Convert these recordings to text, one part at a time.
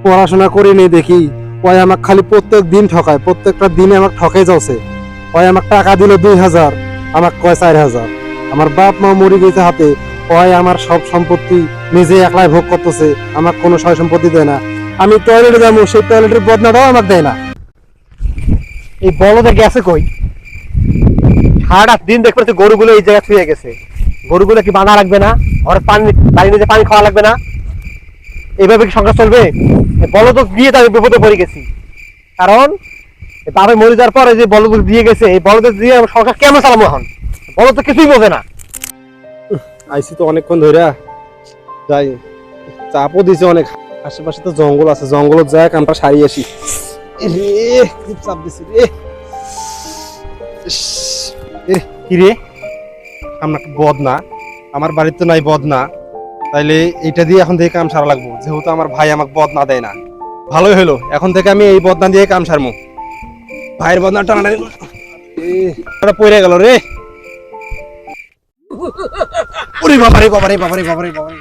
পড়াশোনা করি নি দেখি ওই আমাকে খালি প্রত্যেক দিন ঠকায়, প্রত্যেকটা দিনে আমাকে ঠকে যাচ্ছে। ওই আমাকে টাকা দিল 2000, আমাকে কয় 4000। আমার বাপ মা মরে গেছে হাতে, ওই আমার সব সম্পত্তি নিজে একলাই ভোগ করতেছে, আমাকে কোনো সয় সম্পত্তি দেয় না। আমি টয়লেটে যাবো, সেই টয়লেটের বদনাটাও আমাকে দেয় না। এই বলদে গেছে কই? সারাটা দিন দেখবে তো গরুগুলো এই জায়গায় শুয়ে গেছে। গরুগুলো কি বাঁধা রাখবে না? ঘরে পানি, বাড়ি নিজে পানি খাওয়া লাগবে না? এইভাবে কি সংসার চলবে? বলদ দিয়ে তো আমি বিপদে পড়ে গেছি। কারণ বাবা মরে যাওয়ার পরে যে বলদ দিয়ে গেছে, এই বলদ দিয়ে আমার সংসার কেমন চালাবো এখন? বলদ তো কিছুই বোঝে না। আইসি তো অনেকক্ষণ ধরে, যাই চাপও দিছে অনেক। আশেপাশে তো জঙ্গল আছে, জঙ্গলত যায় কামটা সারি আসি। রে খুব চাপ দিছে রে। কি রে, আমরা বদনা, আমার বাড়িতে নাই বদনা, তাইলে এইটা দিয়ে এখন থেকে কাম সারা লাগবো। যেহেতু আমার ভাই আমাকে বদনা দেয় না, ভালোই হলো, এখন থেকে আমি এই বদনা দিয়ে কাম সারমু। ভাইয়ের বদনা টানা পড়ে গেল রে। ওরে বাবারে বাবারে বাবারে বাবারে বাবারে।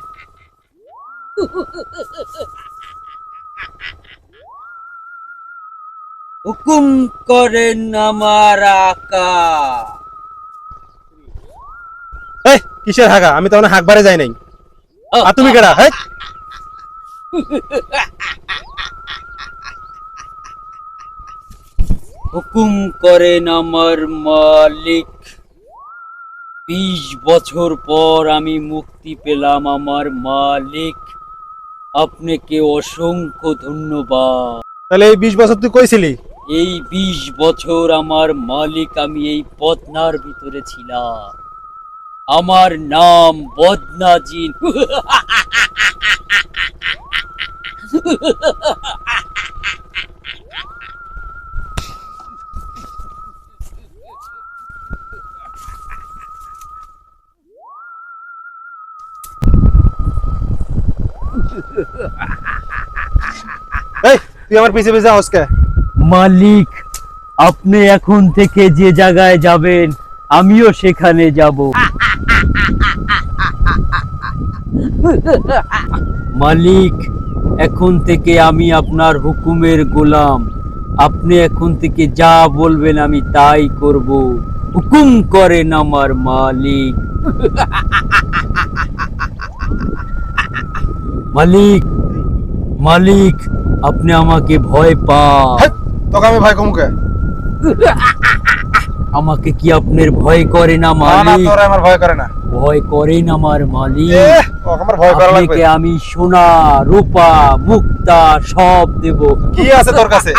হুকুম করেন আমার আকা। এই কিসের হাগা? আমি তো হাঁকবারে যাই নাই। আর তুমি কেডা? হ্যাঁ, হুকুম করেন আমার মালিক। 20 বছর পর আমি মুক্তি পেলাম আমার মালিক, আপনাকে অসংখ্য ধন্যবাদ। তাহলে এই 20 বছর তুই কইছিলি? এই 20 বছর আমার মালিক আমি এই বদনার ভিতরে ছিলাম। আমার নাম বদনা জিন। এই তুই আমার পিছে পিছে আওস কে? মালিক, আপনি এখন থেকে যে জায়গায় যাবেন আমিও সেখানে যাব। মালিক, এখন থেকে আমি আপনার হুকুমের গোলাম। আপনি এখন থেকে যা বলবেন আমি তাই করব। হুকুম করেন আমার মালিক। মালিক, মালিক, আপনি আমাকে ভয় পান। হেৎ, তোকে আমি ভয় কমুকে? আমাকে কি আপনার ভয় করে না না না, মালিক? তোরা আমার ভয় করে না। ভয় করেন আমার মালিক। ওকে আমার ভয় করা লাগবে। আপনাকে আমি সোনা, রূপা, মুক্তা সব দেব। কি আছে তোর কাছে?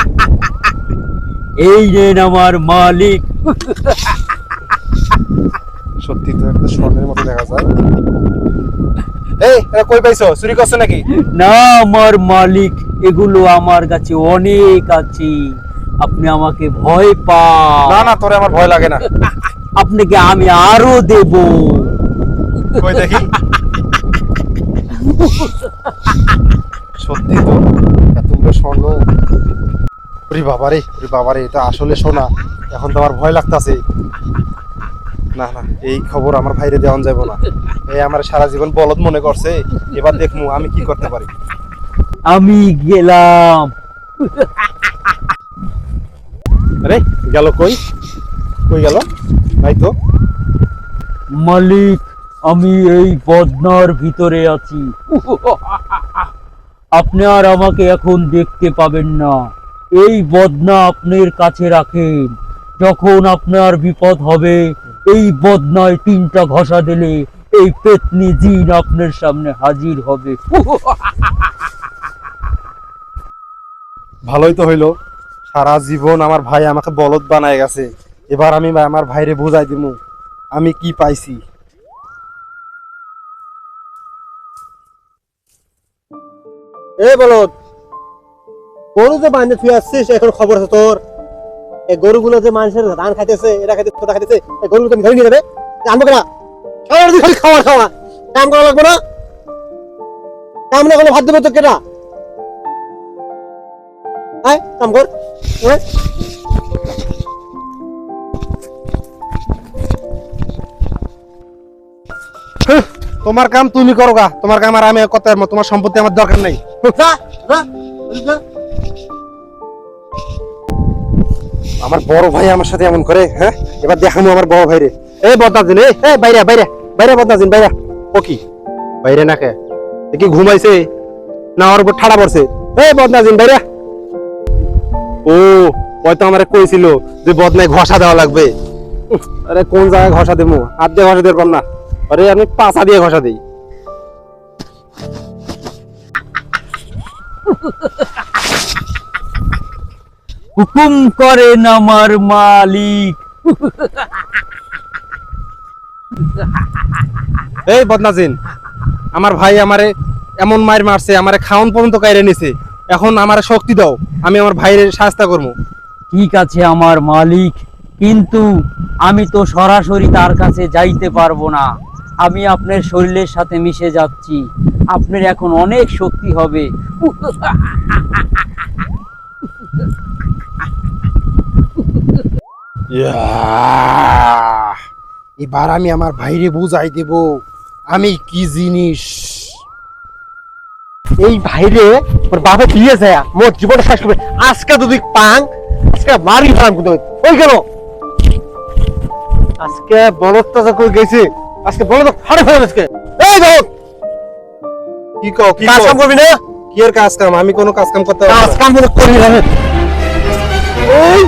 এই নেন আমার মালিক। সত্যি তো একটা স্বর্ণের মতো দেখা যায়। এই এটা কই পাইছো? চুরি করছ নাকি? না আমার মালিক, এগুলো আমার কাছে অনেক আছে। আপনি আমাকে ভয় পান। না না, তোরে আমার ভয় লাগে না। আপনাকে আমি আরো দেব। কই দেখি। সত্যি তো এতগুলো স্বর্ণ। ওরে বাবারে, ওরে বাবারে, এটা আসলে সোনা। এখন তো আমার ভয় লাগতাছে। না না, এই খবর আমার ভাইরে দেওয়া যাবে না। এই আমার সারা জীবন বলদ মনে করছে, এবার দেখমু আমি কি করতে পারি। আমি গেলাম। আরে গেল কই? কই গেল? নাই তো। মালিক, আমি এই বদনার ভিতরে আছি। আপনি আর আমাকে এখন দেখতে পাবেন না। এই বদনা আপনার কাছে রাখেন। যখন আপনার বিপদ হবে, এই বদনায় 3টা ঘষা দিলে এই পেতনি জিন আপনার সামনে হাজির হবে। ভালোই তো হইলো, সারা জীবন আমার ভাই আমাকে বলদ বানায় গেছে। এবার আমি আমার ভাইরে বুঝাই দিমু আমি কি পাইছি। এই বলদ, গরু যে বাঁধে তুই আসছিস, এখন খবর আছে তোর? এই গরুগুলো যে মানুষের ধান খাইতেছে, এরা খাইতেছে, ওটা খাইতেছে, এই গরুগুলো তুমি ধরে নিয়ে যাবে? আনবো কেনা? সারাদিন খালি খাওয়া খাওয়া, কাম করা লাগবে না? কাম না করলে ভাত দেবে তো কেনা? আয় কাম কর। হ্যাঁ, তোমার কাম তুমি করো গা, তোমার কাম আর আমি কত, তোমার সম্পত্তি আমার দরকার নাই। যা, যা, আমার বড় ভাই আমার সাথে এমন করে, হ্যাঁ? এবার দেখামু আমার বড় ভাইরে। এই বদনাজিন, এই বাইরে বাইরে বাইরে বদনাজিন বাইরে। ও কি বাইরে না কে? এ কি ঘুমাইছে না ওর উপর ঠাড়া পড়ছে? এই বদনাজিন বাইরে। ও হয়তো আমারে কইছিল যে বদনায় ঘষা দেওয়া লাগবে। আরে কোন জায়গায় ঘষা দেবো? হাত দিয়ে ঘষা দিতে পারব না। আরে আমি পাছা দিয়ে ঘষা দিই। হুকুম করেন আমার মালিক। এই বদনাজিন, আমার ভাই আমারে এমন মার মারছে, আমারে খাওন পর্যন্ত কাইরে নিছে। এখন আমারে শক্তি দাও, আমি আমার ভাইয়ের শাস্তা করবো। ঠিক আছে আমার মালিক, কিন্তু আমি তো সরাসরি তার কাছে যাইতে পারবো না। আমি আপনার শরীরের সাথে মিশে যাচ্ছি, আপনার এখন অনেক শক্তি হবে। এবার আমি আমার ভাইরে বুঝাই দেব আমি কি জিনিস। এই ভাইরে ওর বাপে দিয়েছে মোট জীবনটা শেষ করবে। আজকে যদি পাং আজকে মারি ফেলাম কিন্তু ওই কেন আজকে বলদটা যখন গেছে আজকে বলদ ফাড়ে ফেলাম আজকে। এই বলদ কি কও কি কাজ কাম করবি না? কি এর কাজ কাম? আমি কোনো কাজ কাম করতে পারবো কাজ না। কাম করে করবি না। ওই